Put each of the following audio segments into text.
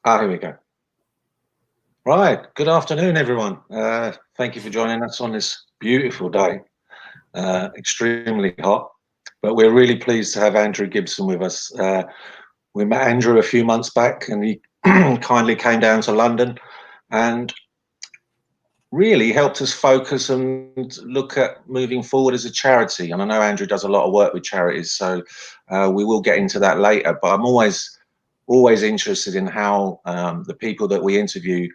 Here we go. Right. Good afternoon, everyone. Thank you for joining us on this beautiful day. Extremely hot, but we're really pleased to have Andrew Gibson with us. We met Andrew a few months back, and he kindly came down to London and really helped us focus and look at moving forward as a charity. And I know Andrew does a lot of work with charities, so we will get into that later. But I'm always interested in how the people that we interview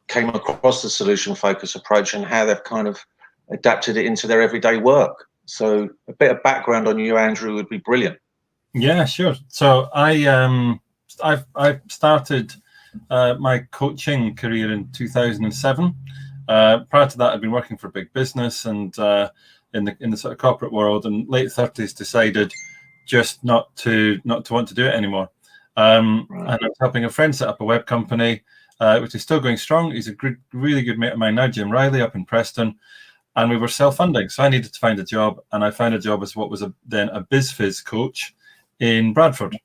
came across the solution focus approach and how they've kind of adapted it into their everyday work. So a bit of background on you, Andrew, would be brilliant. Yeah, sure. So I started my coaching career in 2007. Prior to that, I'd been working for big business and in the sort of corporate world, and late 30s decided just not to want to do it anymore. And I was helping a friend set up a web company, which is still going strong. He's a really good mate of mine now, Jim Riley, up in Preston. And we were self-funding, so I needed to find a job, and I found a job as what was then a BizFizz coach in Bradford,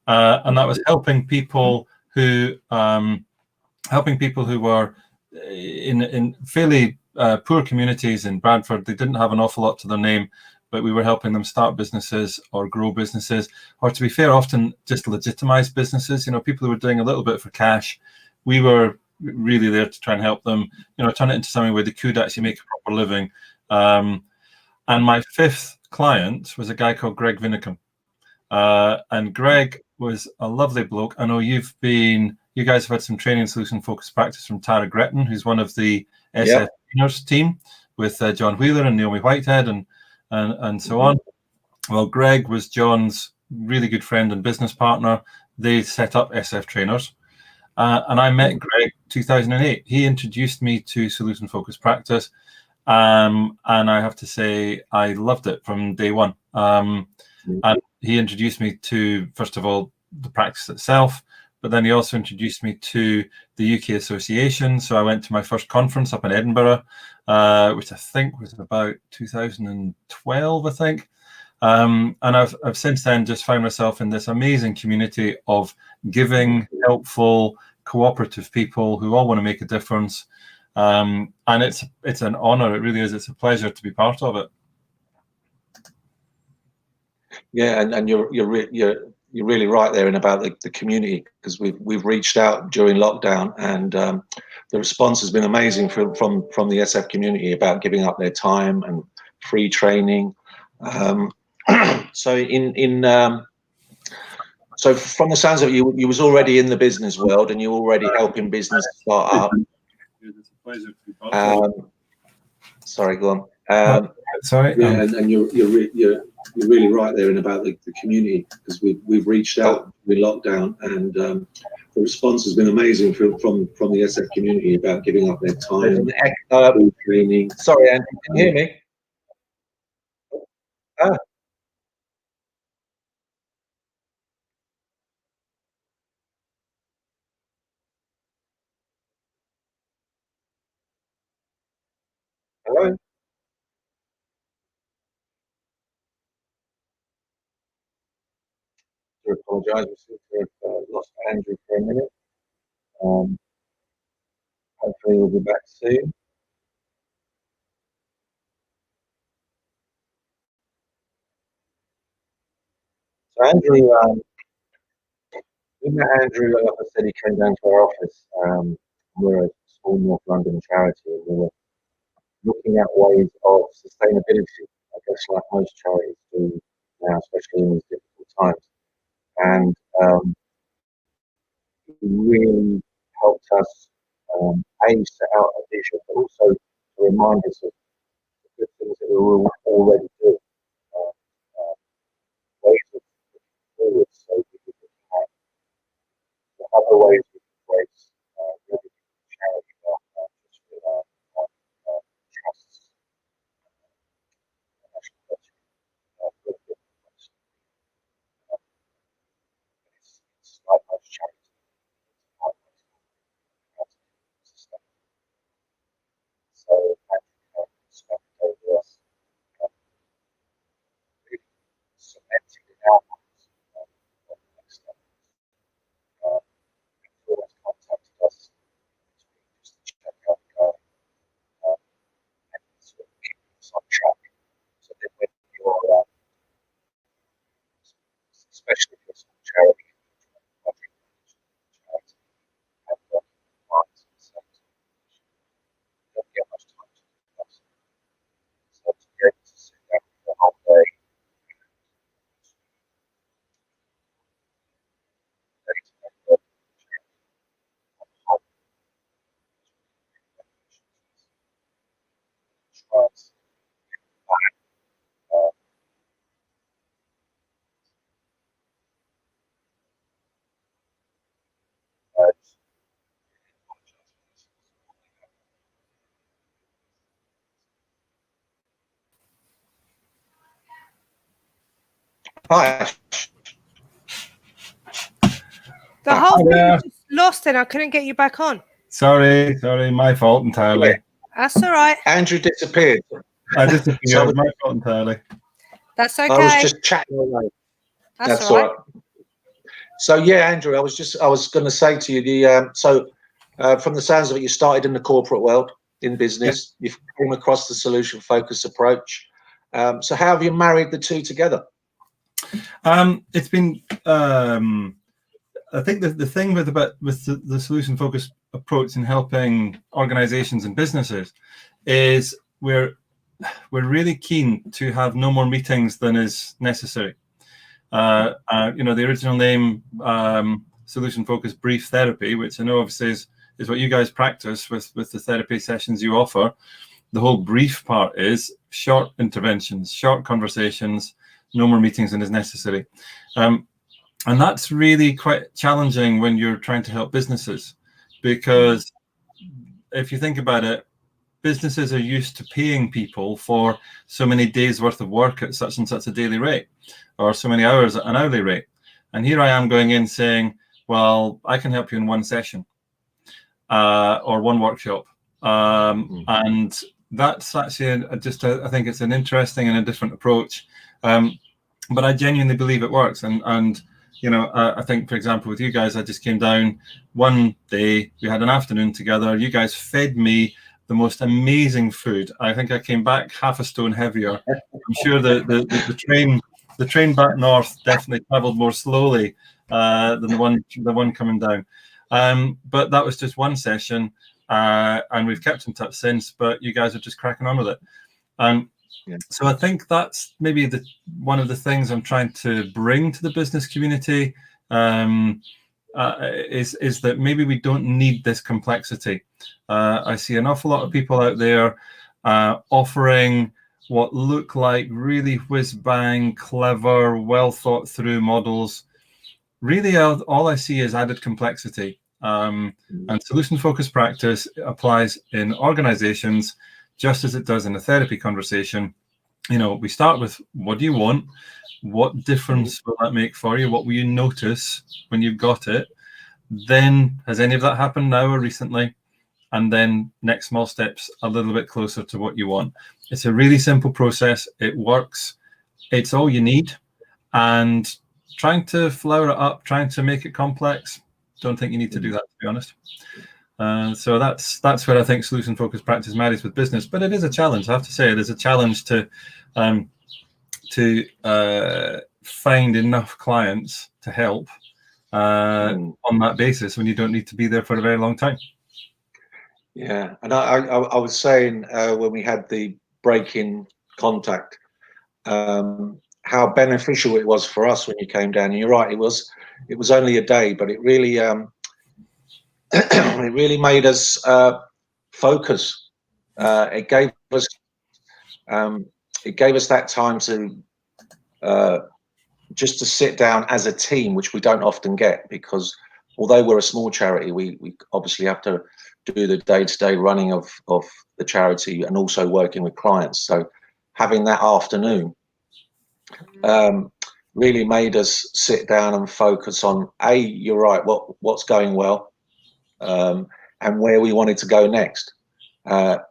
and that was helping people who were in fairly poor communities in Bradford. They didn't have an awful lot to their name, but we were helping them start businesses or grow businesses, or to be fair, often just legitimize businesses. You know, people who were doing a little bit for cash. We were really there to try and help them, you know, turn it into something where they could actually make a proper living. And my fifth client was a guy called Greg Vinicum. And Greg was a lovely bloke. I know you guys have had some training solution focused practice from Tara Gretton, who's one of the SF trainers team with John Wheeler and Naomi Whitehead and so on. Well, Greg was John's really good friend and business partner. They set up SF Trainers. And I met Greg 2008. He introduced me to solution focused practice. And I have to say, I loved it from day one. And he introduced me to, first of all, the practice itself, but then he also introduced me to the UK Association. So I went to my first conference up in Edinburgh, which I think was about 2012, I think. And I've since then just found myself in this amazing community of giving, helpful, cooperative people who all want to make a difference. And it's an honor. It really is. It's a pleasure to be part of it. Yeah, and you're really right there in about the community, because we've reached out during lockdown, and the response has been amazing from the SF community about giving up their time and free training. So so from the sounds of it, you was already in the business world and you already helping business start up. It's a pleasure to be part of it. Sorry, go on. Sorry. Yeah, and you're really right there in about the community, because we've reached out with lockdown, and the response has been amazing from the SF community about giving up their time, training. Sorry, Andy, can you hear me? Hello. I apologise. We seem to have lost Andrew for a minute. Hopefully we'll be back soon. So Andrew, we met Andrew, like I said, he came down to our office. We're a small North London charity, and we were looking at ways of sustainability, I guess, like most charities do now, especially in these difficult times. And it really helped us, set out a vision, but also to remind us of the good things that we were already doing, ways of looking forward, so we could look at the other ways we could raise revenue for charity, not just with our trusts, national budget, it's like most charities. So over us, really cementing it out. Hi. The whole thing was just lost and I couldn't get you back on. Sorry, my fault entirely. Yeah. That's all right. Andrew disappeared. I disappeared. My fault entirely. That's okay. I was just chatting away. That's all right. So yeah, Andrew, I was going to say to you from the sounds of it, you started in the corporate world in business. Yep. You came across the solution focused approach. So how have you married the two together? It's been I think the thing with the solution focused approach in helping organizations and businesses is we're really keen to have no more meetings than is necessary. The original name, solution focused brief therapy, which I know obviously is what you guys practice with the therapy sessions you offer. The whole brief part is short interventions, short conversations, no more meetings than is necessary. And that's really quite challenging when you're trying to help businesses, because if you think about it, businesses are used to paying people for so many days worth of work at such and such a daily rate, or so many hours at an hourly rate. And here I am going in saying, well, I can help you in one session or one workshop. And that's actually I think it's an interesting and a different approach. But I genuinely believe it works. And I think, for example, with you guys, I just came down one day, we had an afternoon together. You guys fed me the most amazing food. I think I came back half a stone heavier. I'm sure the train back north definitely traveled more slowly than the one coming down. But that was just one session, and we've kept in touch since. But you guys are just cracking on with it. So I think that's maybe one of the things I'm trying to bring to the business community is that maybe we don't need this complexity. I see an awful lot of people out there offering what look like really whiz-bang, clever, well thought through models. Really, all I see is added complexity. And solution-focused practice applies in organizations just as it does in a therapy conversation. We start with, what do you want? What difference will that make for you? What will you notice when you've got it? Then, has any of that happened now or recently? And then next small steps, a little bit closer to what you want. It's a really simple process. It works. It's all you need. And trying to flower it up, trying to make it complex, don't think you need to do that, to be honest. So that's where I think solution-focused practice marries with business. But it is a challenge. I have to say, it is a challenge to find enough clients to help on that basis when you don't need to be there for a very long time. Yeah, and I was saying when we had the break in contact, how beneficial it was for us when you came down. And you're right, it was only a day, but it really it really made us focus. It gave us that time to just to sit down as a team, which we don't often get, because although we're a small charity, we obviously have to do the day-to-day running of the charity and also working with clients. So having that afternoon really made us sit down and focus on, you're right, what's going well, and where we wanted to go next. And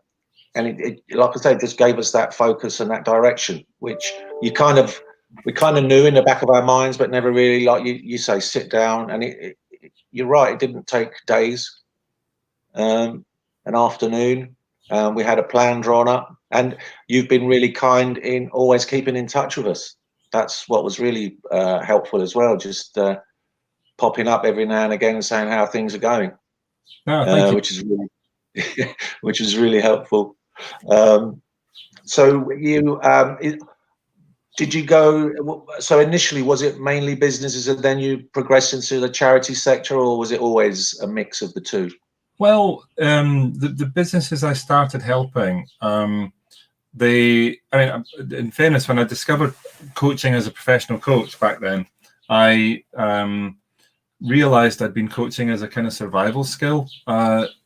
it, like I said, just gave us that focus and that direction, which we kind of knew in the back of our minds, but never really, like you say, sit down. And you're right, it didn't take days. An afternoon, we had a plan drawn up, and you've been really kind in always keeping in touch with us. That's what was really helpful as well, just popping up every now and again and saying how things are going. Which is really helpful. So you did you go? So initially, was it mainly businesses, and then you progressed into the charity sector, or was it always a mix of the two? Well, the businesses I started helping, in fairness, when I discovered coaching as a professional coach back then, I realized I'd been coaching as a kind of survival skill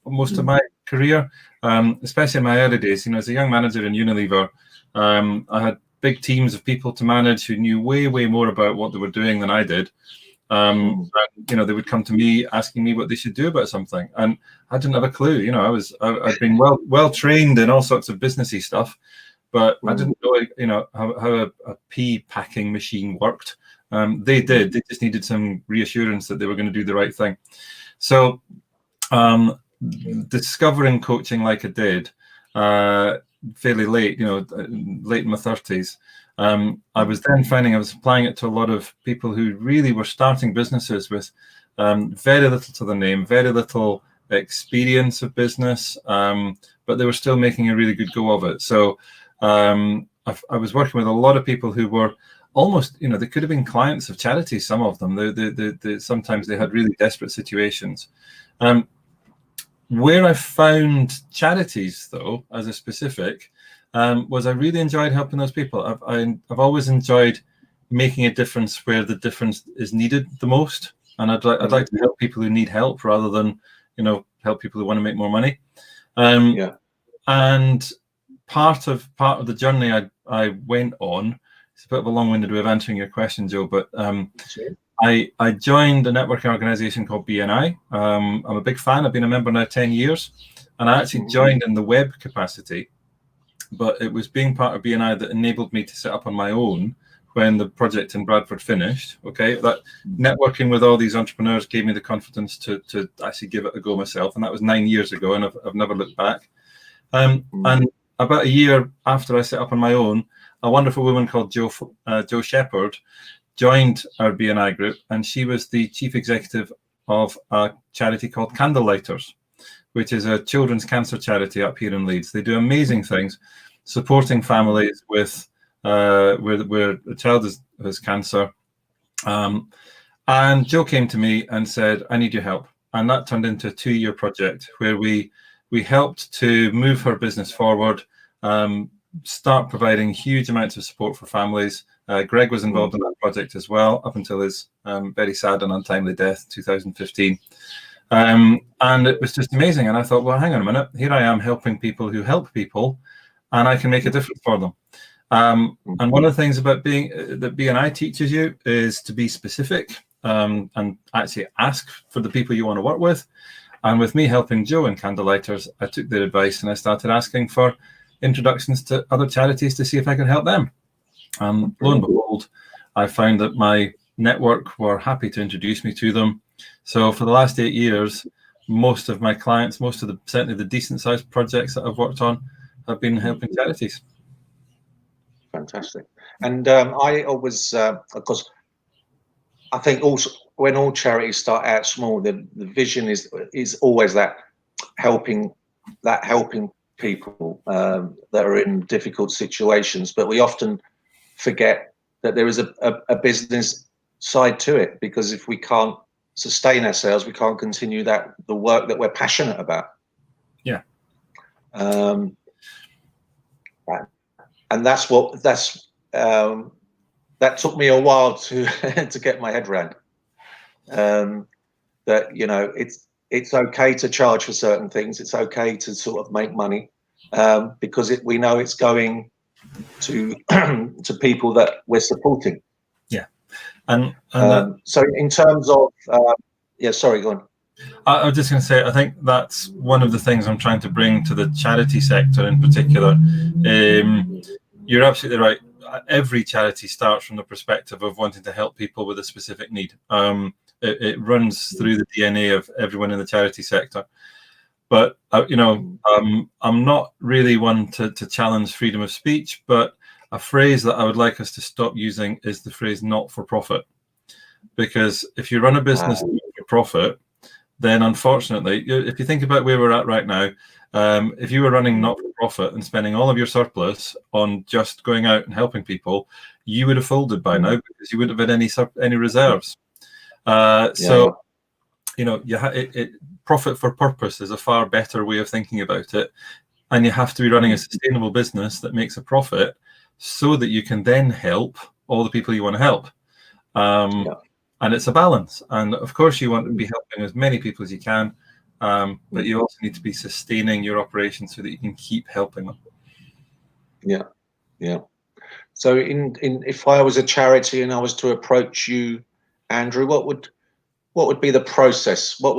most of my career, especially in my early days. As a young manager in Unilever, I had big teams of people to manage who knew way more about what they were doing than I did. And, you know, they would come to me asking me what they should do about something, and I didn't have a clue. You know, I'd been well trained in all sorts of businessy stuff, but I didn't know, you know, how a pea packing machine worked. They did. They just needed some reassurance that they were going to do the right thing. So discovering coaching like I did fairly late, you know, late in my 30s, I was then finding I was applying it to a lot of people who really were starting businesses with very little to their name, very little experience of business, but they were still making a really good go of it. So I was working with a lot of people who were almost, you know, they could have been clients of charities, some of them. Sometimes they had really desperate situations. Where I found charities, though, as a specific, was I really enjoyed helping those people. I've always enjoyed making a difference where the difference is needed the most, and I'd like to help people who need help rather than, you know, help people who want to make more money. And part of the journey I went on. It's a bit of a long-winded way of answering your question, Joe, but I joined a networking organization called BNI. I'm a big fan. I've been a member now 10 years, and I actually joined in the web capacity, but it was being part of BNI that enabled me to set up on my own when the project in Bradford finished. Okay, that networking with all these entrepreneurs gave me the confidence to actually give it a go myself, and that was 9 years ago, and I've never looked back. And about a year after I set up on my own, a wonderful woman called Jo Shepherd joined our BNI group, and she was the chief executive of a charity called Candlelighters, which is a children's cancer charity up here in Leeds. They do amazing things, supporting families with where a child has cancer. And Jo came to me and said, "I need your help," and that turned into a 2-year project where we helped to move her business forward. Start providing huge amounts of support for families. Greg was involved in that project as well, up until his very sad and untimely death in 2015. And it was just amazing. And I thought, well, hang on a minute. Here I am helping people who help people, and I can make a difference for them. And one of the things about that BNI teaches you is to be specific and actually ask for the people you want to work with. And with me helping Jo in Candlelighters, I took their advice and I started asking for introductions to other charities to see if I could help them. Lo and behold, I found that my network were happy to introduce me to them. So for the last 8 years, most of my clients, certainly the decent sized projects that I've worked on, have been helping charities. Fantastic. And I always, of course, I think also when all charities start out small, the vision is always that helping people that are in difficult situations, but we often forget that there is a business side to it, because if we can't sustain ourselves, we can't continue the work that we're passionate about. Yeah. And that took me a while to to get my head around. That, you know, it's okay to charge for certain things. It's okay to sort of make money, because we know it's going to to people that we're supporting. Yeah, and so in terms of sorry, go on. I was just going to say, I think that's one of the things I'm trying to bring to the charity sector in particular. You're absolutely right. Every charity starts from the perspective of wanting to help people with a specific need. It runs through the DNA of everyone in the charity sector. But, you know, I'm not really one to challenge freedom of speech, but a phrase that I would like us to stop using is the phrase not for profit. Because if you run a business not for profit, then unfortunately, if you think about where we're at right now, if you were running not for profit and spending all of your surplus on just going out and helping people, you would have folded by now, because you wouldn't have had any reserves. So, you know, profit for purpose is a far better way of thinking about it. And you have to be running a sustainable business that makes a profit so that you can then help all the people you want to help. And it's a balance. And of course, you want to be helping as many people as you can, but you also need to be sustaining your operation so that you can keep helping them. Yeah. So if I was a charity and I was to approach you, Andrew, what would be the process? What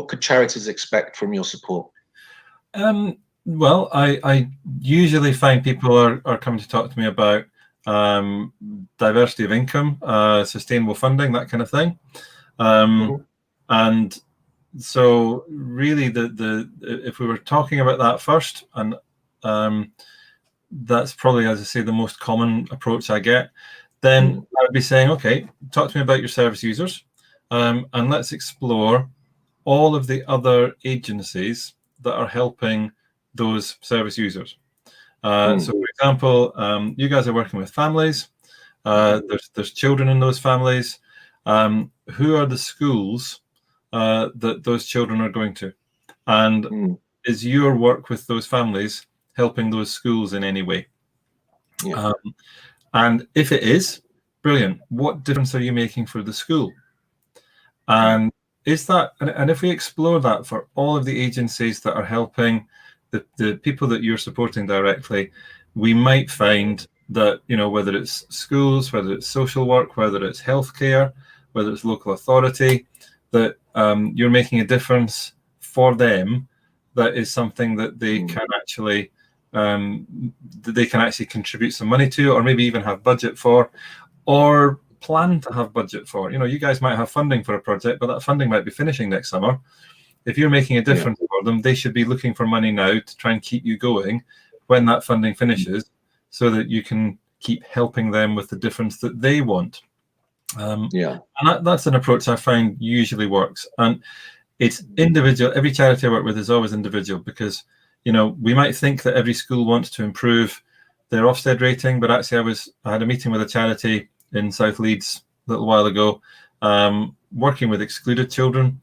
could charities expect from your support? Well, I usually find people are coming to talk to me about diversity of income, sustainable funding, that kind of thing. And so really if we were talking about that first, and that's probably, as I say, the most common approach I get, then I would be saying, okay, talk to me about your service users, and let's explore all of the other agencies that are helping those service users. So, for example, you guys are working with families. There's children in those families. Who are the schools that those children are going to? And is your work with those families helping those schools in any way? And if it is, brilliant. What difference are you making for the school? And is that, and if we explore that for all of the agencies that are helping the people that you're supporting directly, we might find that, whether it's schools, whether it's social work, whether it's healthcare, whether it's local authority, that you're making a difference for them. That is something that they can actually contribute some money to, or maybe even have budget for, or plan to have budget for. You guys might have funding for a project, but that funding might be finishing next summer. If you're making a difference for them, they should be looking for money now to try and keep you going when that funding finishes, so that you can keep helping them with the difference that they want. And that's an approach I find usually works. And it's individual. Every charity I work with is always individual, because we might think that every school wants to improve their Ofsted rating, but actually I had a meeting with a charity in South Leeds a little while ago, working with excluded children,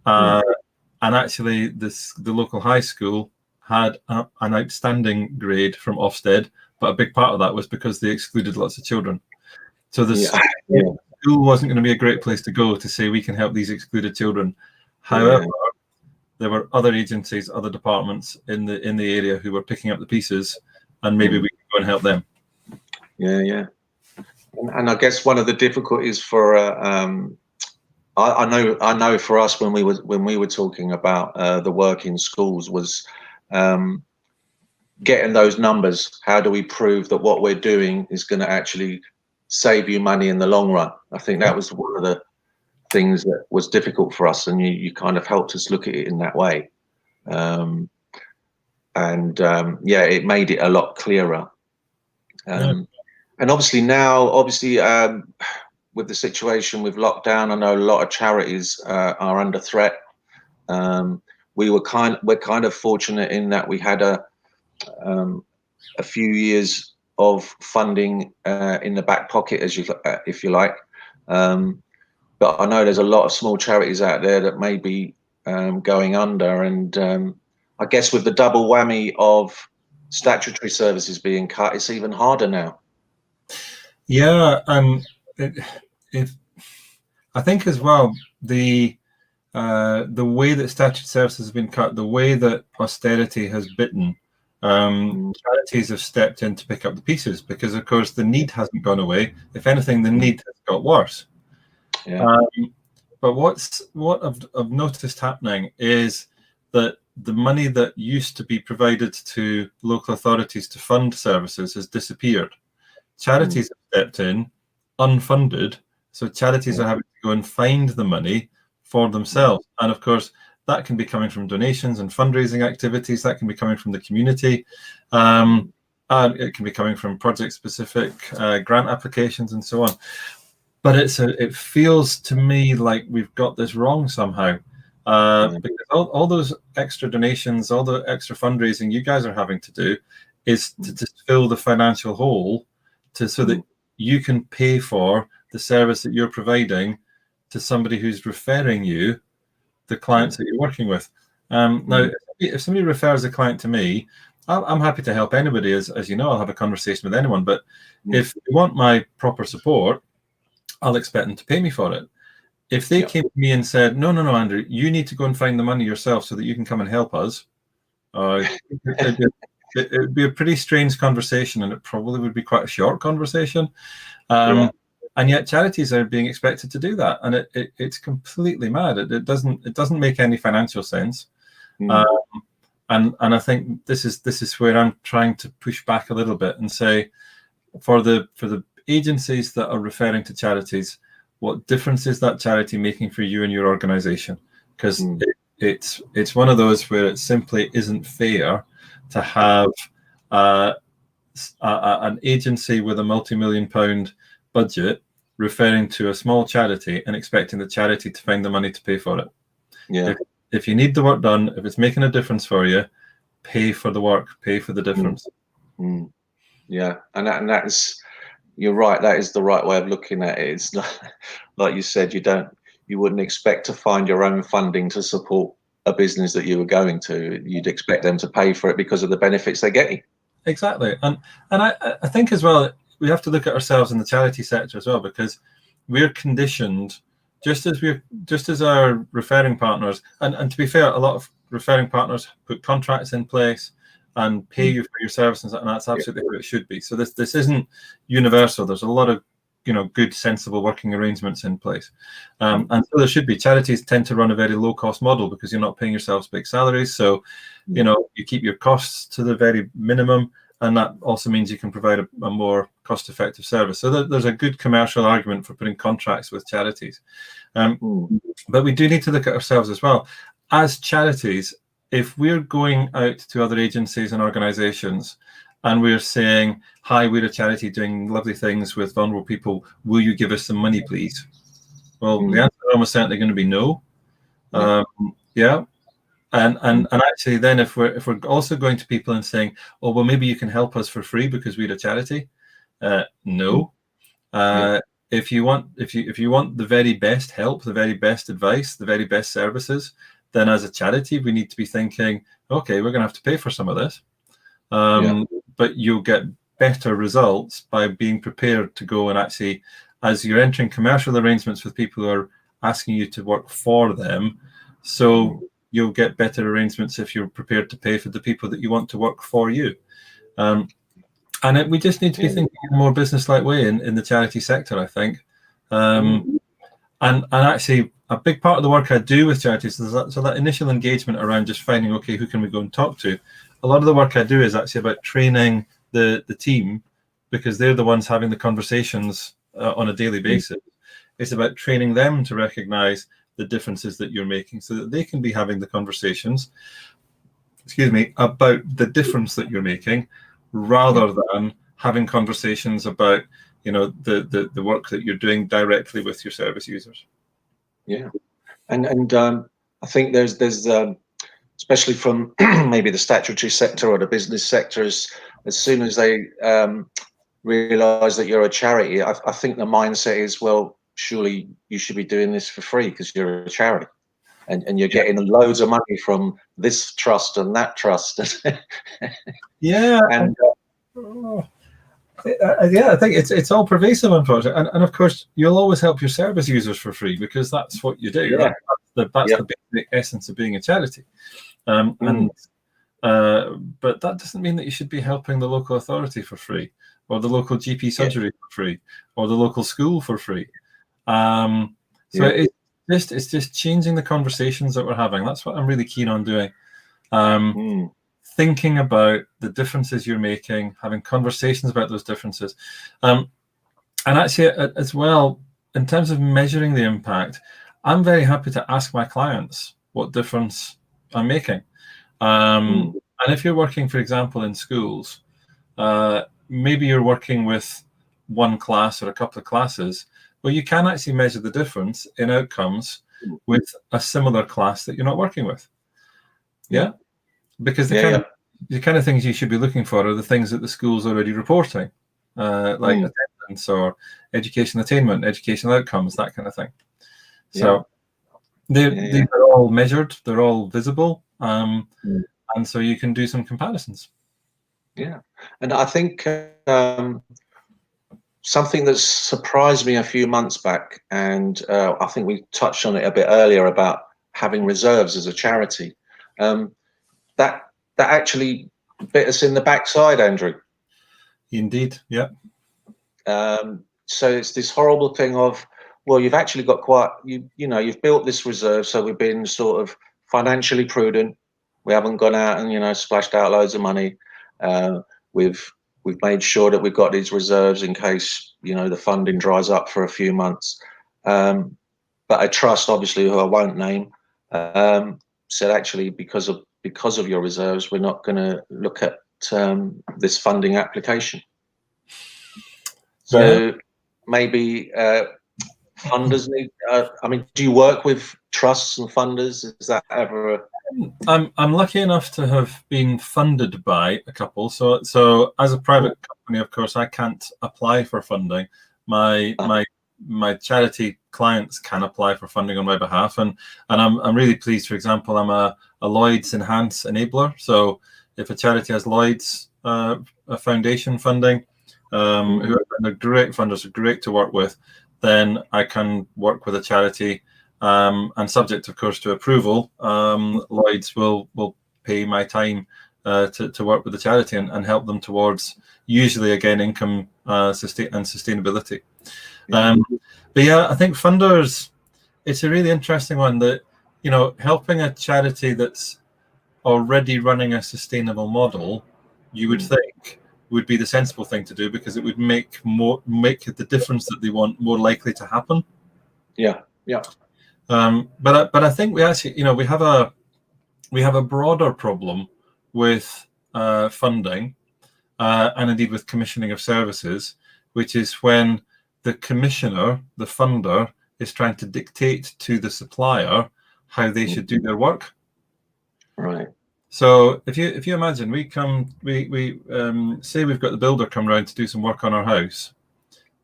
and actually the local high school had an outstanding grade from Ofsted, but a big part of that was because they excluded lots of children. So the school wasn't going to be a great place to go to say we can help these excluded children. However, there were other agencies, other departments in the area who were picking up the pieces, and maybe we could go and help them. And I guess one of the difficulties for I know for us when we were talking about the work in schools was getting those numbers. How do we prove that what we're doing is going to actually save you money in the long run? I think that was one of the things that was difficult for us, and you kind of helped us look at it in that way. It made it a lot clearer. And obviously now, with the situation with lockdown, I know a lot of charities are under threat. We're kind of fortunate in that we had a few years of funding in the back pocket, if you like. But I know there's a lot of small charities out there that may be going under, and I guess with the double whammy of statutory services being cut, it's even harder now. I think as well, the way that statutory services have been cut, the way that austerity has bitten, charities have stepped in to pick up the pieces, because of course the need hasn't gone away. If anything, the need has got worse. But what I've noticed happening is that the money that used to be provided to local authorities to fund services has disappeared. Charities have stepped in unfunded, so charities are having to go and find the money for themselves. And of course, that can be coming from donations and fundraising activities, that can be coming from the community, and it can be coming from project-specific grant applications and so on. But it feels to me like we've got this wrong somehow, because all those extra donations, all the extra fundraising you guys are having to do is to just fill the financial hole so that you can pay for the service that you're providing to somebody who's referring you the clients that you're working with. Now, if somebody refers a client to me, I'm happy to help anybody. As you know, I'll have a conversation with anyone. But if you want my proper support, I'll expect them to pay me for it. If they came to me and said, no, Andrew, you need to go and find the money yourself so that you can come and help us, it would be a pretty strange conversation, and it probably would be quite a short conversation. And yet charities are being expected to do that, and it's completely mad. It doesn't make any financial sense. And I think this is where I'm trying to push back a little bit and say, for the agencies that are referring to charities, what difference is that charity making for you and your organization? Because it's one of those where it simply isn't fair to have an agency with a multi-million-pound budget referring to a small charity and expecting the charity to find the money to pay for it. If you need the work done, if it's making a difference for you, pay for the work, pay for the difference. Yeah, and that is, you're right, that is the right way of looking at it. It's not, like you said, you wouldn't expect to find your own funding to support a business that you were going to. You'd expect them to pay for it because of the benefits they're getting. Exactly, and I think as well, we have to look at ourselves in the charity sector as well, because we're conditioned, just as our referring partners, and to be fair, a lot of referring partners put contracts in place and pay you for your services, and that's absolutely how it should be. So this isn't universal. There's a lot of good, sensible working arrangements in place, and so there should be. Charities tend to run a very low cost model because you're not paying yourselves big salaries, so you keep your costs to the very minimum, and that also means you can provide a more cost-effective service. So there's a good commercial argument for putting contracts with charities, but we do need to look at ourselves as well as charities. If we're going out to other agencies and organizations and we're saying, hi, we're a charity doing lovely things with vulnerable people, will you give us some money, please? Well, the answer is almost certainly going to be no. And actually then if we're also going to people and saying, oh, well, maybe you can help us for free because we're a charity, no. If you want the very best help, the very best advice, the very best services, then as a charity, we need to be thinking, okay, we're going to have to pay for some of this. But you'll get better results by being prepared to go and actually, as you're entering commercial arrangements with people who are asking you to work for them, so you'll get better arrangements if you're prepared to pay for the people that you want to work for you. And we just need to be thinking in a more business-like way in the charity sector, I think. And actually, a big part of the work I do with charities is that initial engagement around just finding, okay, who can we go and talk to? A lot of the work I do is actually about training the team, because they're the ones having the conversations on a daily basis. It's about training them to recognize the differences that you're making so that they can be having the conversations, about the difference that you're making, rather than having conversations about the work that you're doing directly with your service users. And I think there's especially from maybe the statutory sector or the business sector, as soon as they realize that you're a charity, I think the mindset is, well, surely you should be doing this for free because you're a charity, and you're getting loads of money from this trust and that trust. And I think it's all pervasive, unfortunately, and of course you'll always help your service users for free because that's what you do. That's the basic essence of being a charity. But that doesn't mean that you should be helping the local authority for free, or the local GP surgery for free, or the local school for free. It's just changing the conversations that we're having. That's what I'm really keen on doing. Thinking about the differences you're making, having conversations about those differences. And actually, as well, in terms of measuring the impact, I'm very happy to ask my clients what difference I'm making. And if you're working, for example, in schools, maybe you're working with one class or a couple of classes, well, you can actually measure the difference in outcomes with a similar class that you're not working with. Because the kind of things you should be looking for are the things that the school's already reporting, like attendance or education attainment, educational outcomes, that kind of thing. So they are all measured, they're all visible, and so you can do some comparisons. And I think something that surprised me a few months back, and I think we touched on it a bit earlier about having reserves as a charity, that actually bit us in the backside, Andrew. Indeed, yeah. So it's this horrible thing of, well, you've actually got you've built this reserve, so we've been sort of financially prudent. We haven't gone out and splashed out loads of money. We've made sure that we've got these reserves in case the funding dries up for a few months. But a trust, obviously, who I won't name, said actually because of your reserves, we're not going to look at this funding application. So maybe funders need. Do you work with trusts and funders? Is that ever? I'm lucky enough to have been funded by a couple. So as a private company, of course, I can't apply for funding. My charity clients can apply for funding on my behalf, and I'm really pleased. For example, I'm a Lloyd's Enhance enabler. So if a charity has Lloyd's a foundation funding, who are great funders, are great to work with, then I can work with a charity, and subject, of course, to approval, Lloyd's will pay my time to work with the charity and help them towards, usually again, income and sustainability. But yeah, I think funders, it's a really interesting one that, helping a charity that's already running a sustainable model, you would think would be the sensible thing to do, because it would make the difference that they want more likely to happen. Yeah. But I think we actually, we have a broader problem with funding, and indeed with commissioning of services, which is when the commissioner, the funder, is trying to dictate to the supplier how they should do their work. Right. So if you imagine, we say we've got the builder come round to do some work on our house,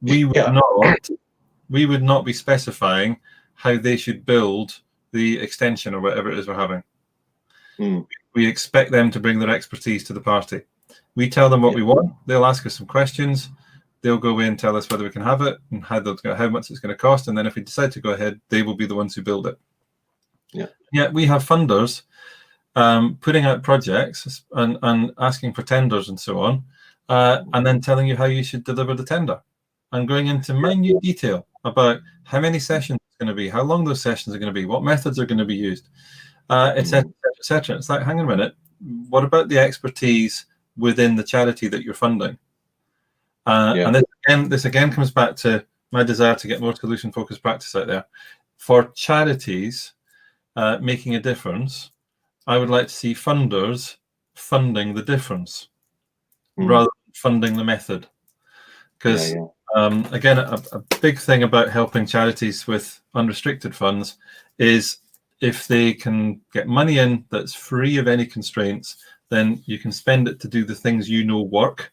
we would not be specifying how they should build the extension or whatever it is we're having. We expect them to bring their expertise to the party. We tell them what we want. They'll ask us some questions. They'll go away and tell us whether we can have it and how much it's going to cost. And then if we decide to go ahead, they will be the ones who build it. Yeah. Yet we have funders putting out projects and asking for tenders and so on, and then telling you how you should deliver the tender, and going into minute detail about how many sessions it's going to be, how long those sessions are going to be, what methods are going to be used, etc., etc. It's like, hang on a minute, what about the expertise within the charity that you're funding? And this again comes back to my desire to get more solution-focused practice out there. For charities making a difference, I would like to see funders funding the difference rather than funding the method. Because, again, a big thing about helping charities with unrestricted funds is if they can get money in that's free of any constraints, then you can spend it to do the things work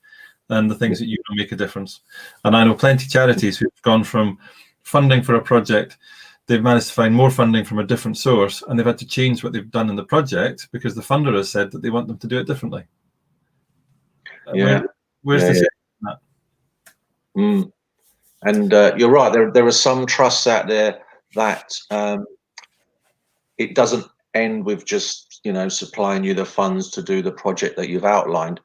and the things that make a difference. And I know plenty of charities who've gone from funding for a project, they've managed to find more funding from a different source, and they've had to change what they've done in the project because the funder has said that they want them to do it differently. Where's the that? And you're right. There are some trusts out there that it doesn't end with just supplying you the funds to do the project that you've outlined.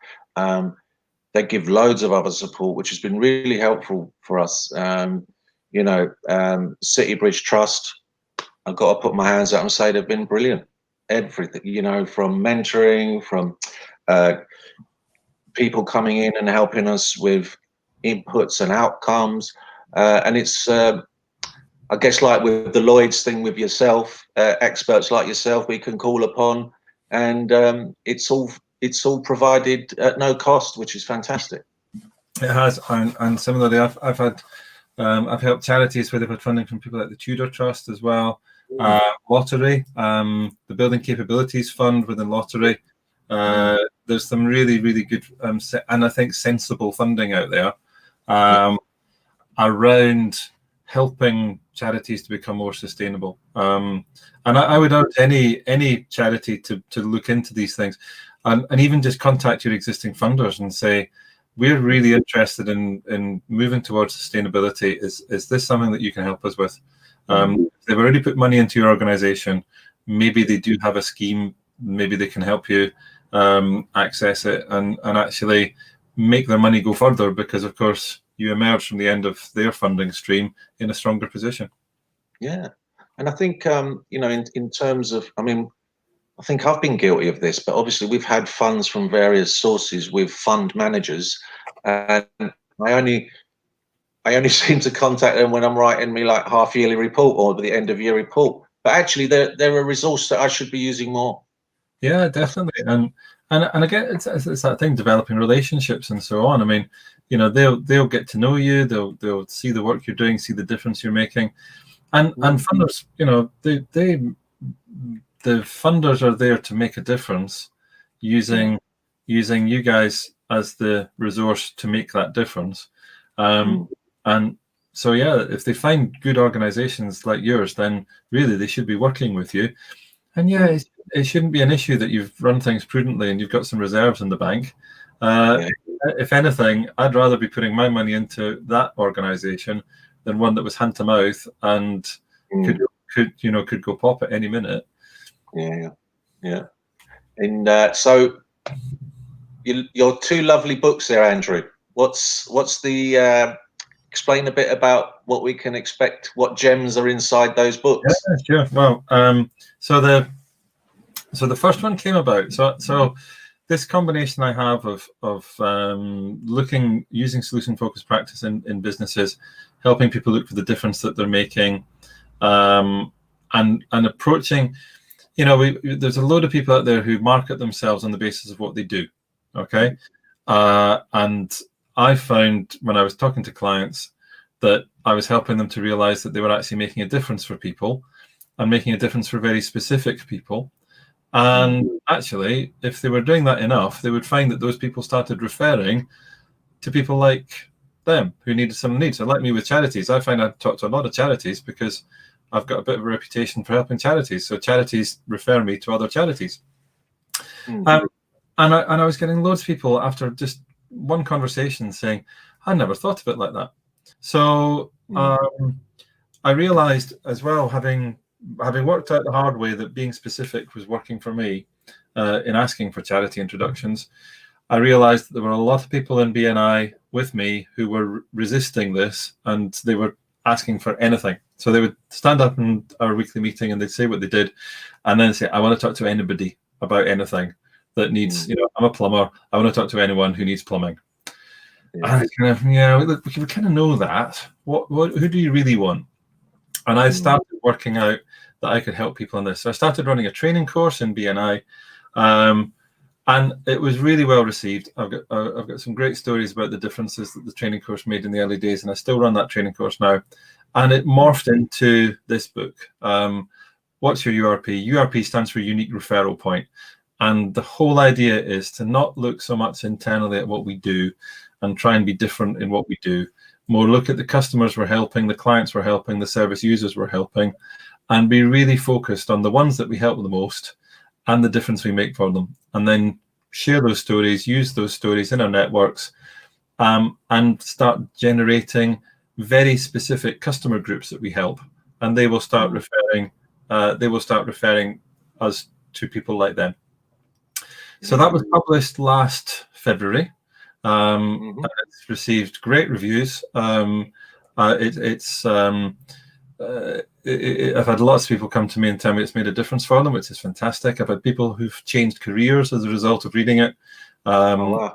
They give loads of other support, which has been really helpful for us. City Bridge Trust, I've got to put my hands out and say they've been brilliant. Everything, from mentoring, from people coming in and helping us with inputs and outcomes. And it's, I guess, like with the Lloyd's thing with yourself, experts like yourself we can call upon, and it's all provided at no cost, which is fantastic. It has, and similarly, I've helped charities where they've had funding from people like the Tudor Trust as well. Lottery, the Building Capabilities Fund within Lottery. There's some really, really good and I think sensible funding out there around helping charities to become more sustainable. And I would urge any charity to look into these things, and even just contact your existing funders and say, we're really interested in moving towards sustainability. Is this something that you can help us with? They've already put money into your organization. Maybe they do have a scheme. Maybe they can help you. access it and actually make their money go further, because of course you emerge from the end of their funding stream in a stronger position. Yeah. And I think, in terms of, I think I've been guilty of this, but obviously we've had funds from various sources with fund managers, and I only seem to contact them when I'm writing me like half yearly report or the end of year report. But actually, they're a resource that I should be using more. Yeah, definitely. And again, it's that thing, developing relationships and so on. I mean, they'll get to know you. They'll see the work you're doing, see the difference you're making, and funders, the funders are there to make a difference, using you guys as the resource to make that difference. And so, yeah, if they find good organizations like yours, then really they should be working with you. And yeah, it shouldn't be an issue that you've run things prudently and you've got some reserves in the bank. If anything, I'd rather be putting my money into that organization than one that was hand to mouth and could go pop at any minute. Yeah. And so your two lovely books there, Andrew. What's the explain a bit about what we can expect, what gems are inside those books? Yeah, sure. Well, so the first one came about. So this combination I have of using solution-focused practice in businesses, helping people look for the difference that they're making, and approaching. There's a load of people out there who market themselves on the basis of what they do. Okay, and I found when I was talking to clients that I was helping them to realize that they were actually making a difference for people and making a difference for very specific people. And actually, if they were doing that enough, they would find that those people started referring to people like them who needed some needs. So like me with charities, I find I talk to a lot of charities because I've got a bit of a reputation for helping charities. So charities refer me to other charities. And I was getting loads of people after just one conversation saying, I never thought of it like that. So I realized as well, having worked out the hard way that being specific was working for me in asking for charity introductions, I realized that there were a lot of people in BNI with me who were resisting this, and they were asking for anything. So they would stand up in our weekly meeting and they'd say what they did, and then say, I want to talk to anybody about anything that needs, I'm a plumber, I want to talk to anyone who needs plumbing. And we kind of know that. Who do you really want? And I started working out that I could help people on this. So I started running a training course in BNI, and it was really well received. I've got some great stories about the differences that the training course made in the early days, and I still run that training course now. And it morphed into this book. What's your URP? URP stands for Unique Referral Point. And the whole idea is to not look so much internally at what we do and try and be different in what we do. More look at the customers we're helping, the clients we're helping, the service users we're helping, and be really focused on the ones that we help the most and the difference we make for them. And then share those stories, use those stories in our networks, and start generating very specific customer groups that we help. And they will start referring us to people like them. So that was published last February. It's received great reviews. I've had lots of people come to me and tell me it's made a difference for them, which is fantastic. I've had people who've changed careers as a result of reading it, and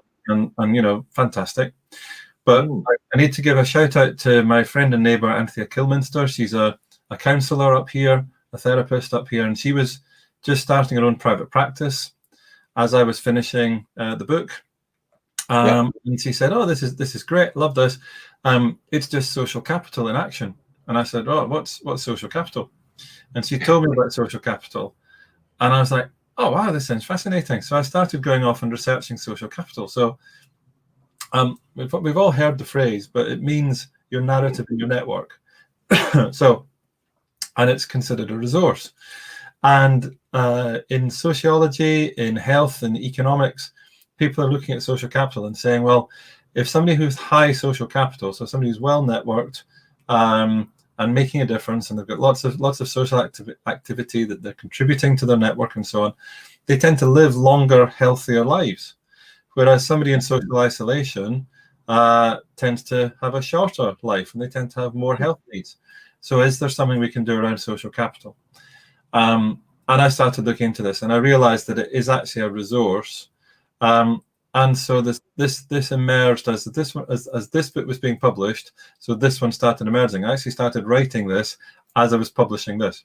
fantastic. But I need to give a shout out to my friend and neighbour Anthea Kilminster. She's a counsellor up here, a therapist up here, and she was just starting her own private practice as I was finishing the book. And she said, "Oh, this is great. Love this. It's just social capital in action." And I said, "Oh, what's social capital?" And she told me about social capital, and I was like, "Oh, wow, this sounds fascinating." So I started going off and researching social capital. So we've all heard the phrase, but it means your narrative in your network. And it's considered a resource. And in sociology, in health, in economics, people are looking at social capital and saying, well, if somebody who's high social capital, so somebody who's well networked and and making a difference, and they've got lots of social activity that they're contributing to their network and so on, they tend to live longer, healthier lives. Whereas somebody in social isolation tends to have a shorter life, and they tend to have more health needs. So is there something we can do around social capital? And I started looking into this, and I realized that it is actually a resource. And so this emerged as this book was being published. So this one started emerging. I actually started writing this as I was publishing this.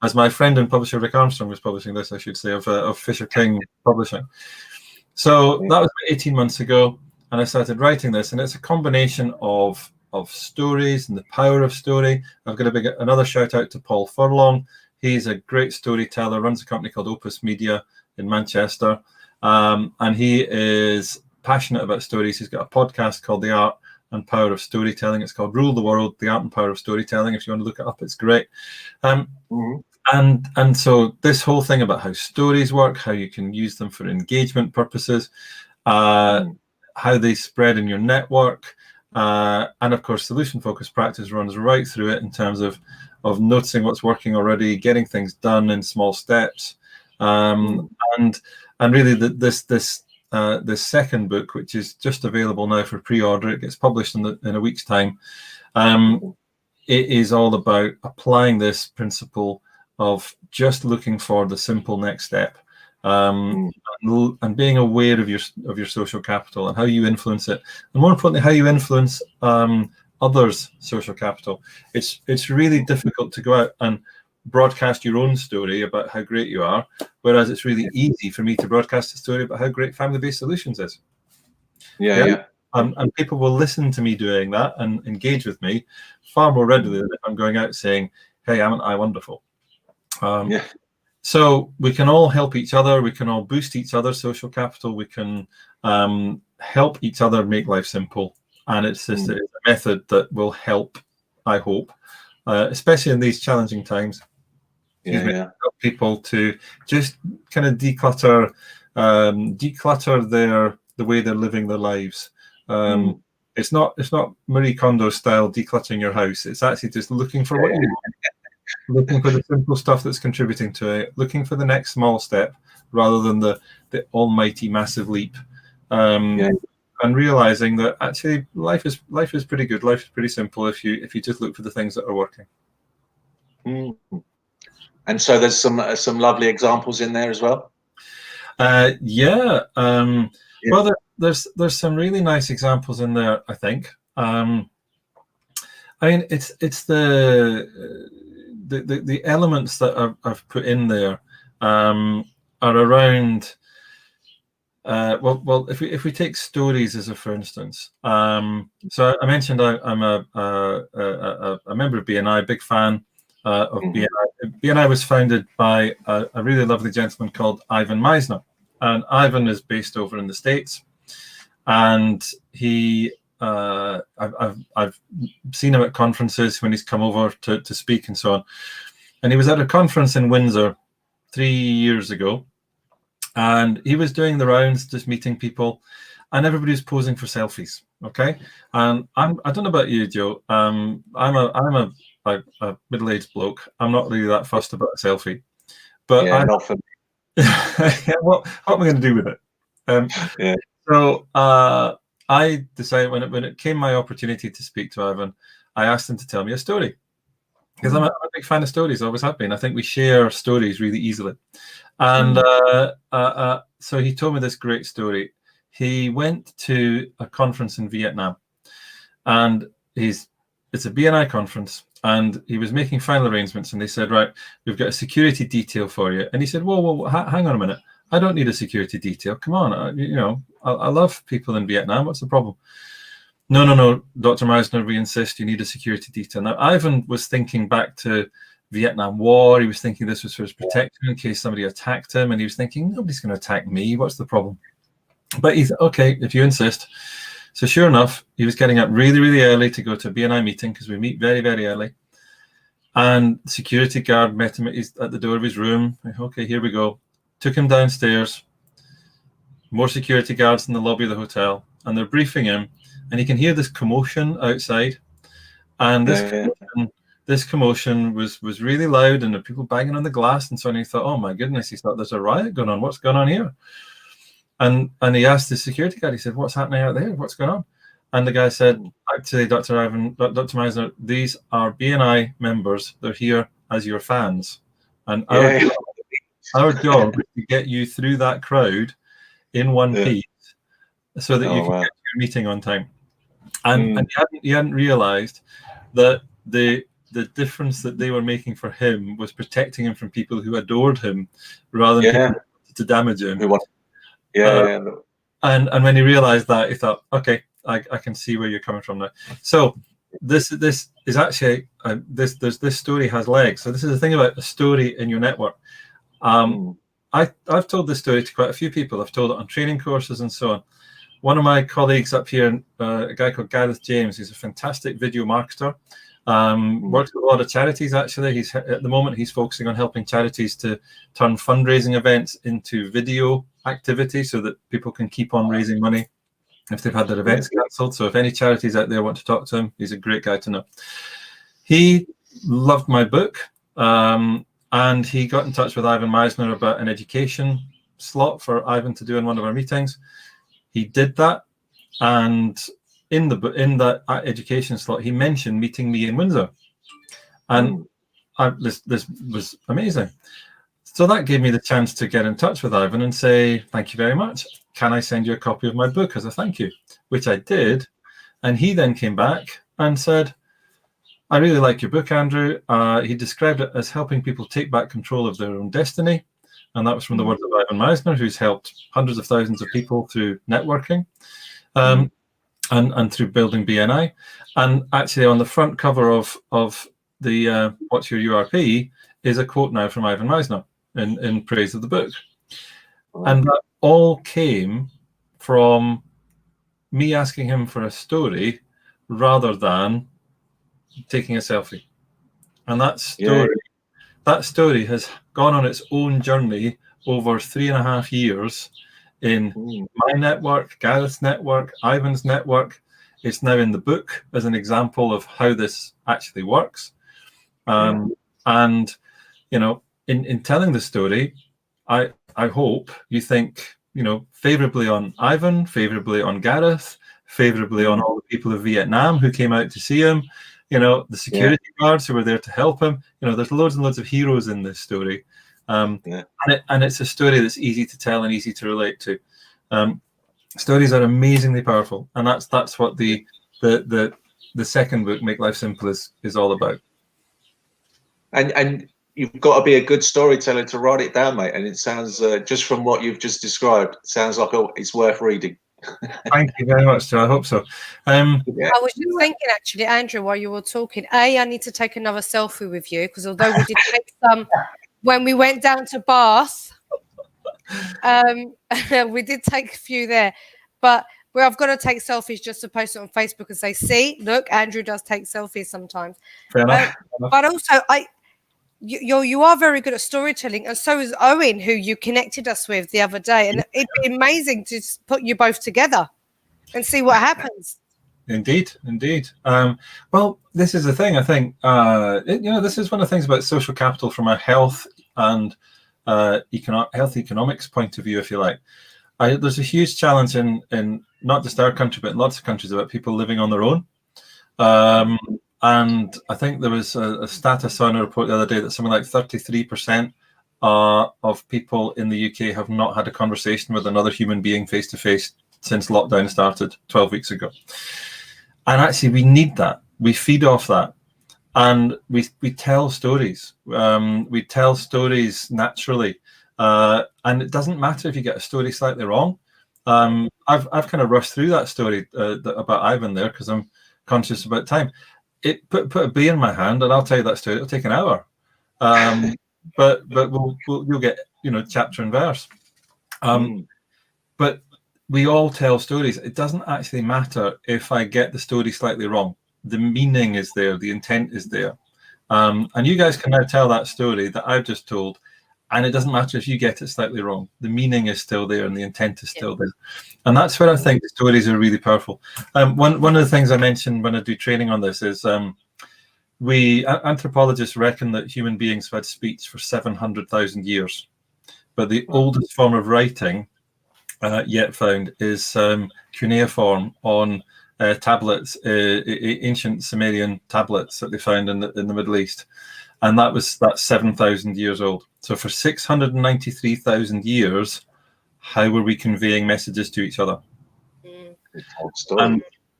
As my friend and publisher Rick Armstrong was publishing this, I should say, of Fisher King Publishing. So that was about 18 months ago, and I started writing this, and it's a combination of stories and the power of story. I've got another shout out to Paul Furlong. He's a great storyteller, runs a company called Opus Media in Manchester, and he is passionate about stories. He's got a podcast called The Art and Power of Storytelling. It's called Rule the World, The Art and Power of Storytelling. If you want to look it up, it's great. And so this whole thing about how stories work, how you can use them for engagement purposes, how they spread in your network, and of course solution-focused practice runs right through it in terms of noticing what's working already, getting things done in small steps, and really this second book, which is just available now for pre-order, it gets published in a week's time. It is all about applying this principle of just looking for the simple next step, and being aware of your social capital and how you influence it, and more importantly, how you influence others' social capital. It's really difficult to go out and broadcast your own story about how great you are, whereas it's really easy for me to broadcast a story about how great Family-Based Solutions is. And people will listen to me doing that and engage with me far more readily than if I'm going out saying, "Hey, aren't I wonderful?" So we can all help each other. We can all boost each other's social capital. We can help each other make life simple. And it's just a method that will help, I hope, especially in these challenging times. Help people to just kind of declutter the way they're living their lives. It's not Marie Kondo style decluttering your house. It's actually just looking for what you want. Looking for the simple stuff that's contributing to it, looking for the next small step rather than the almighty massive leap, and realizing that actually life is pretty good. Life is pretty simple if you just look for the things that are working. And so there's some lovely examples in there as well. Well, there's some really nice examples in there, I think. I mean, it's the elements that I've put in there are around. Well, if we take stories as for instance, so I mentioned I'm a member of BNI, big fan of BNI. BNI was founded by a really lovely gentleman called Ivan Meisner, and Ivan is based over in the States, and he. I've seen him at conferences when he's come over to speak and so on. And he was at a conference in Windsor 3 years ago, and he was doing the rounds, just meeting people, and everybody was posing for selfies. Okay, and I don't know about you, Joe. I'm a middle-aged bloke. I'm not really that fussed about a selfie, but what am I going to do with it? So I decided when it came my opportunity to speak to Ivan, I asked him to tell me a story, because I'm a big fan of stories. I always have been. I think we share stories really easily. And so he told me this great story. He went to a conference in Vietnam, and it's a BNI conference, and he was making final arrangements, and they said, "Right, we've got a security detail for you." And he said, "Whoa, hang on a minute. I don't need a security detail. Come on, I love people in Vietnam. What's the problem?" No, Dr. Meisner, we insist you need a security detail. Now, Ivan was thinking back to Vietnam War. He was thinking this was for his protection in case somebody attacked him, and he was thinking, nobody's going to attack me. What's the problem? But he thought, okay, if you insist. So sure enough, he was getting up really, really early to go to a BNI meeting, because we meet very, very early. And the security guard met him at the door of his room. Okay, here we go. Took him downstairs, more security guards in the lobby of the hotel, and they're briefing him, and he can hear this commotion outside. And this commotion was really loud, and the people banging on the glass and so on. He thought, oh my goodness, he thought there's a riot going on. What's going on here? And he asked the security guard, he said, what's happening out there? What's going on? And the guy said, actually, Dr. Meisner, these are BNI members. They're here as your fans. And our job is to get you through that crowd in one piece so that you can get to your meeting on time. And he hadn't realized that the difference that they were making for him was protecting him from people who adored him rather than people who wanted to damage him. And when he realized that, he thought, okay, I can see where you're coming from now. So this is actually this story has legs. So this is the thing about a story in your network. I've told this story to quite a few people. I've told it on training courses and so on. One of my colleagues up here, a guy called Gareth James, he's a fantastic video marketer. Works with a lot of charities, actually. At the moment, he's focusing on helping charities to turn fundraising events into video activity so that people can keep on raising money if they've had their events cancelled. So if any charities out there want to talk to him, he's a great guy to know. He loved my book, and he got in touch with Ivan Meisner about an education slot for Ivan to do in one of our meetings. He did that, and in that education slot, he mentioned meeting me in Windsor, and this was amazing. So that gave me the chance to get in touch with Ivan and say, thank you very much. Can I send you a copy of my book as a thank you? Which I did. And he then came back and said, I really like your book, Andrew. He described it as helping people take back control of their own destiny. And that was from the words of Ivan Meisner, who's helped hundreds of thousands of people through networking and through building BNI. And actually on the front cover of the What's Your URP is a quote now from Ivan Meisner in praise of the book. And that all came from me asking him for a story rather than taking a selfie. And that story has gone on its own journey over 3.5 years in my network, Gareth's network, Ivan's network. It's now in the book as an example of how this actually works. And, you know, in telling the story, I hope you think, you know, favorably on Ivan, favorably on Gareth, favorably on all the people of Vietnam who came out to see him, you know, the security guards who were there to help him. You know, there's loads and loads of heroes in this story. And it's a story that's easy to tell and easy to relate to. Stories are amazingly powerful, and that's what the second book, Make Life Simple, is all about. And you've got to be a good storyteller to write it down, mate. And it sounds, just from what you've just described, it sounds like it's worth reading. Thank you very much, Joe. I hope so. I was just thinking, actually, Andrew, while you were talking, I need to take another selfie with you, because although we did take some when we went down to Bath, we did take a few there, but where I've got to take selfies just to post it on Facebook and say, see, look, Andrew does take selfies sometimes. Fair enough. But also, you are very good at storytelling, and so is Owen, who you connected us with the other day, and it'd be amazing to put you both together and see what happens. Indeed. Well, this is the thing. I think this is one of the things about social capital from a health and health economics point of view, if you like. There's a huge challenge in not just our country, but in lots of countries about people living on their own. And I think there was a stat I saw in a report the other day that something like 33% of people in the UK have not had a conversation with another human being face to face since lockdown started 12 weeks ago. And actually, we need that. We feed off that. And we tell stories. We tell stories naturally. And it doesn't matter if you get a story slightly wrong. I've kind of rushed through that story about Ivan there because I'm conscious about time. Put a bee in my hand and I'll tell you that story. It'll take an hour. But you'll get, chapter and verse. But we all tell stories. It doesn't actually matter if I get the story slightly wrong. The meaning is there. The intent is there. And you guys can now tell that story that I've just told. And it doesn't matter if you get it slightly wrong. The meaning is still there and the intent is still there. And that's where I think the stories are really powerful. One of the things I mentioned when I do training on this is Anthropologists reckon that human beings have had speech for 700,000 years, but the oldest form of writing yet found is cuneiform on tablets, ancient Sumerian tablets that they found in the Middle East, and that's 7,000 years old. So for 693,000 years, how were we conveying messages to each other?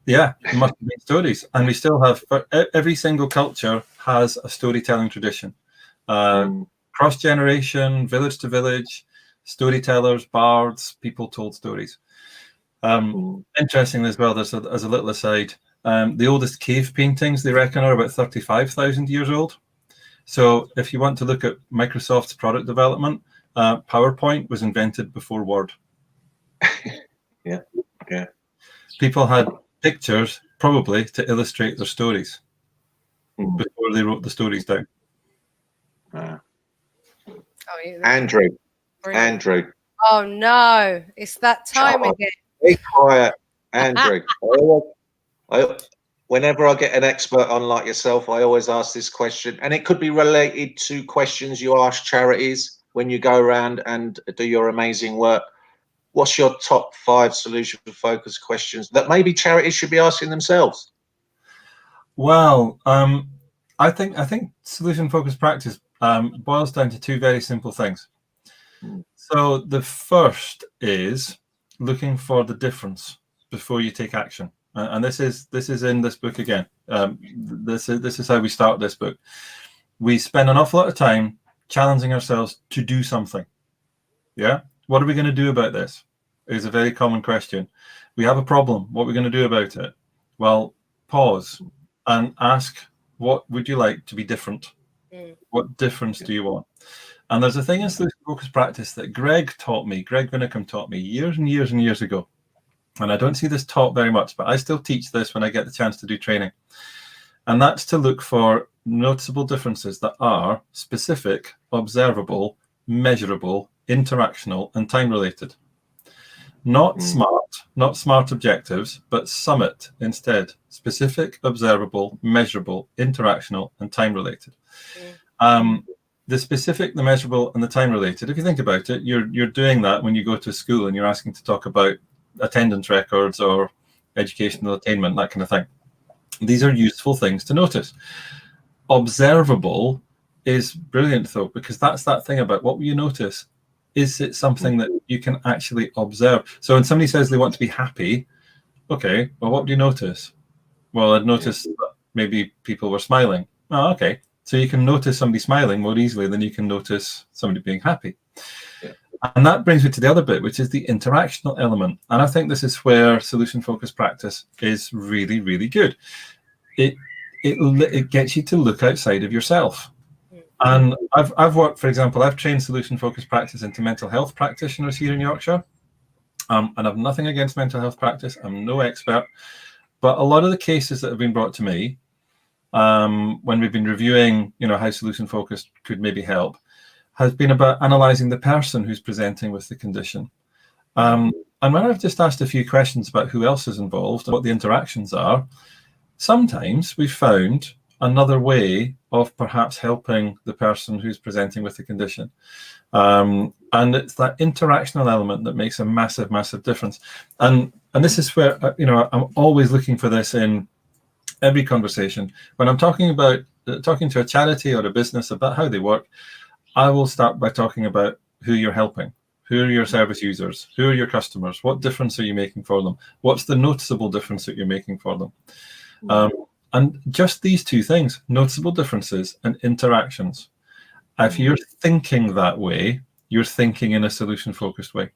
Yeah, it must have been stories, and we still have. Every single culture has a storytelling tradition, cross generation, village to village, storytellers, bards, people told stories. Interestingly as well, as a little aside, the oldest cave paintings they reckon are about 35,000 years old. So if you want to look at Microsoft's product development, PowerPoint was invented before Word. Yeah. People had pictures probably to illustrate their stories before they wrote the stories down. Andrew. Oh no, it's that time again. Be quiet, Andrew. Whenever I get an expert on like yourself, I always ask this question, and it could be related to questions you ask charities when you go around and do your amazing work. What's your top 5 solution-focused questions that maybe charities should be asking themselves? Well, I think solution-focused practice boils down to 2 very simple things. So the first is looking for the difference before you take action, and this is in this book again. This is how we start this book. We spend an awful lot of time challenging ourselves to do something. Yeah. What are we going to do about this? Is a very common question. We have a problem. What are we going to do about it? Well, pause and ask, what would you like to be different? What difference do you want? And there's a thing in solution-focused practice that Greg Winnicombe taught me years and years and years ago. And I don't see this taught very much, but I still teach this when I get the chance to do training. And that's to look for noticeable differences that are specific, observable, measurable, interactional, and time-related. Not smart objectives, but summit instead. Specific, observable, measurable, interactional, and time-related. The specific, the measurable, and the time-related, if you think about it, you're doing that when you go to school and you're asking to talk about attendance records or educational attainment, that kind of thing. These are useful things to notice. Observable is brilliant, though, because that's that thing about what will you notice? Is it something that you can actually observe? So when somebody says they want to be happy, okay, well, what do you notice? Well, I'd noticed that maybe people were smiling. Oh, okay. So you can notice somebody smiling more easily than you can notice somebody being happy. Yeah. And that brings me to the other bit, which is the interactional element. And I think this is where solution-focused practice is really, really good. It gets you to look outside of yourself. And I've worked, for example, I've trained solution-focused practice into mental health practitioners here in Yorkshire. And I've nothing against mental health practice. I'm no expert. But a lot of the cases that have been brought to me, when we've been reviewing, how solution-focused could maybe help, has been about analysing the person who's presenting with the condition. And when I've just asked a few questions about who else is involved and what the interactions are, sometimes we've found another way of perhaps helping the person who's presenting with the condition. And it's that interactional element that makes a massive, massive difference. And this is where, I'm always looking for this in every conversation. When I'm talking to a charity or a business about how they work, I will start by talking about who you're helping. Who are your service users? Who are your customers? What difference are you making for them? What's the noticeable difference that you're making for them? And just these 2 things, noticeable differences and interactions. If you're thinking that way, you're thinking in a solution-focused way.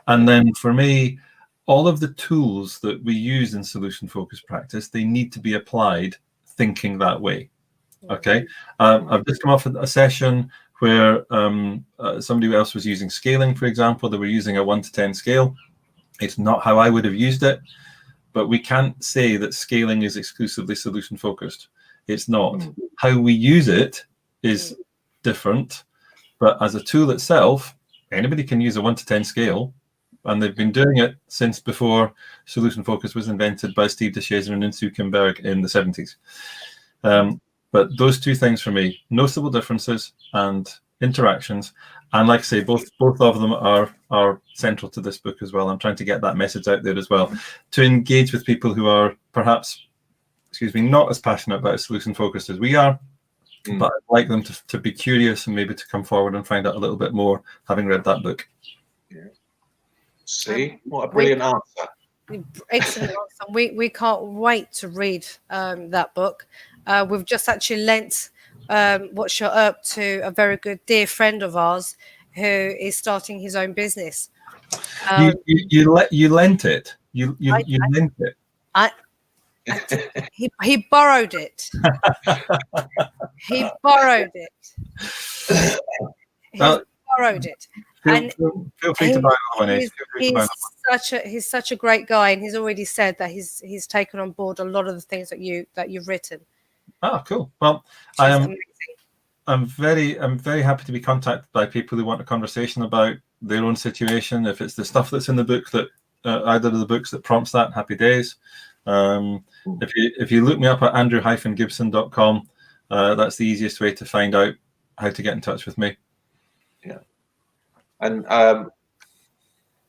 And then for me, all of the tools that we use in solution-focused practice, they need to be applied thinking that way. Okay. I've just come off a session where somebody else was using scaling, for example. They were using a 1 to 10 scale. It's not how I would have used it. But we can't say that scaling is exclusively solution-focused. It's not. How we use it is different. But as a tool itself, anybody can use a 1 to 10 scale. And they've been doing it since before solution-focused was invented by Steve DeShazer and Insoo Kim Berg in the 70s. But those two things for me, noticeable differences and interactions. And like I say, both of them are central to this book as well. I'm trying to get that message out there as well, to engage with people who are perhaps, not as passionate about solution focused as we are, but I'd like them to be curious and maybe to come forward and find out a little bit more, having read that book. Yeah. See, what a brilliant answer. Excellent answer. We can't wait to read that book. We've just actually lent What You're Up to a very good dear friend of ours who is starting his own business. You lent it. You lent it. He borrowed it. He borrowed it. He borrowed it. Feel free to buy another one. He's such a great guy, and he's already said that he's taken on board a lot of the things that you've written. Oh, cool. Well, I'm very happy to be contacted by people who want a conversation about their own situation. If it's the stuff that's in the book that either of the books that prompts that, happy days. If you look me up at andrew-gibson.com, that's the easiest way to find out how to get in touch with me. Yeah. And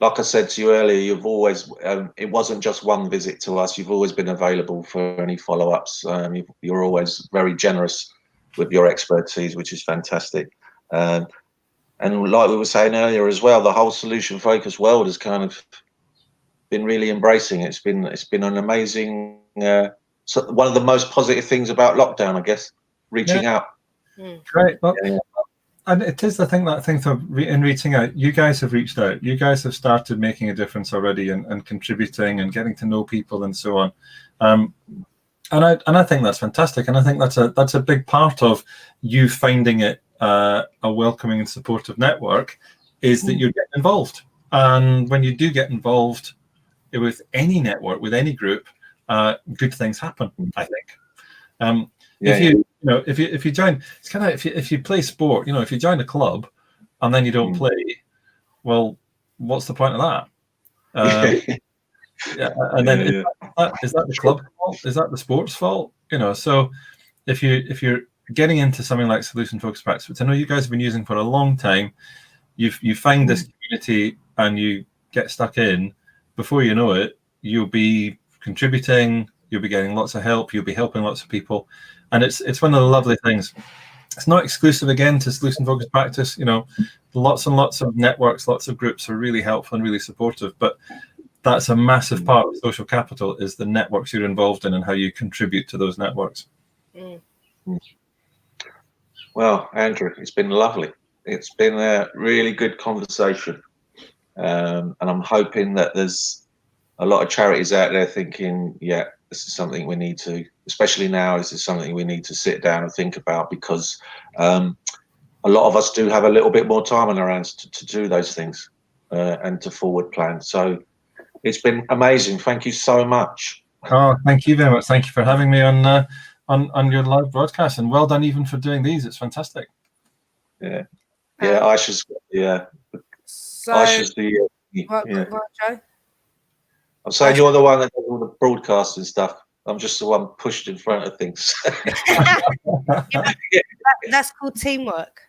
like I said to you earlier, you've always, it wasn't just one visit to us, you've always been available for any follow-ups. You're always very generous with your expertise, which is fantastic. And like we were saying earlier as well, the whole solution-focused world has kind of been really embracing it. It's been an amazing, one of the most positive things about lockdown, I guess, reaching out. Great. Well, and it is, I think, that thing in reaching out. You guys have reached out. You guys have started making a difference already and contributing and getting to know people and so on. And I think that's fantastic. And I think that's a big part of you finding it a welcoming and supportive network, is that you're getting involved. And when you do get involved with any network, with any group, good things happen, I think. If you join, it's kind of if you play sport, if you join a club and then you don't play, well, what's the point of that? And then is that the club's fault? Is that the sport's fault? So if you're getting into something like solution focused practice, which I know you guys have been using for a long time, you find this community and you get stuck in. Before you know it, you'll be contributing, you'll be getting lots of help, you'll be helping lots of people. And it's one of the lovely things. It's not exclusive, again, to solution-focused practice. Lots and lots of networks, lots of groups are really helpful and really supportive. But that's a massive part of social capital, is the networks you're involved in and how you contribute to those networks. Well, Andrew, it's been lovely. It's been a really good conversation. And I'm hoping that there's a lot of charities out there thinking, yeah, this is something we need to, especially now, this is something we need to sit down and think about, because a lot of us do have a little bit more time on our hands to do those things and to forward plan. So it's been amazing. Thank you so much. Oh, thank you very much. Thank you for having me on your live broadcast, and well done even for doing these. It's fantastic. Yeah. Aisha's the Joe? I'm saying you're the one that does all the broadcasts and stuff. I'm just the one pushed in front of things. That's called teamwork.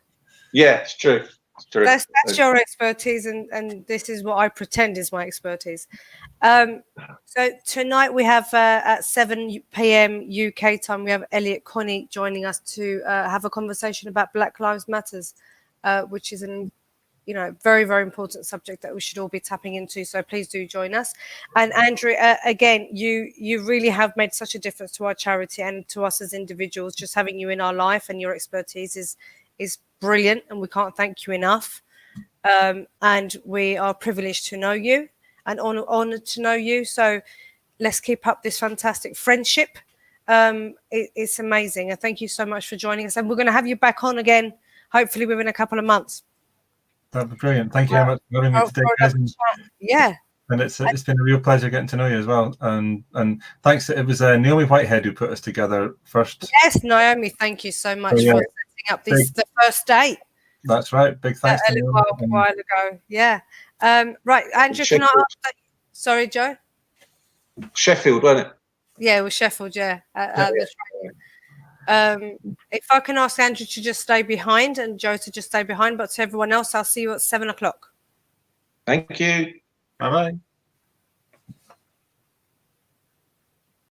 Yeah, it's true. It's true. That's your expertise, and this is what I pretend is my expertise. So tonight we have at 7 p.m. UK time, we have Elliot Connie joining us to have a conversation about Black Lives Matters, which is an very, very important subject that we should all be tapping into. So please do join us. And Andrew, again, you really have made such a difference to our charity and to us as individuals. Just having you in our life and your expertise is brilliant, and we can't thank you enough. And we are privileged to know you and honored to know you. So let's keep up this fantastic friendship. It's amazing. And thank you so much for joining us. And we're going to have you back on again, hopefully within a couple of months. That'd be brilliant. Thank you very much for having me today, guys. Yeah. And it's been a real pleasure getting to know you as well. And thanks. It was Naomi Whitehead who put us together first. Yes, Naomi, thank you so much for setting up the first date. That's right. Big thanks to Naomi. A while ago. Yeah. Right, Andrew, can I ask that? Sorry, Joe? Sheffield, wasn't it? Yeah, it was Sheffield, yeah. At the training. If I can ask Andrew to just stay behind and Joe to just stay behind, but to everyone else, I'll see you at 7 o'clock. Thank you. Bye bye.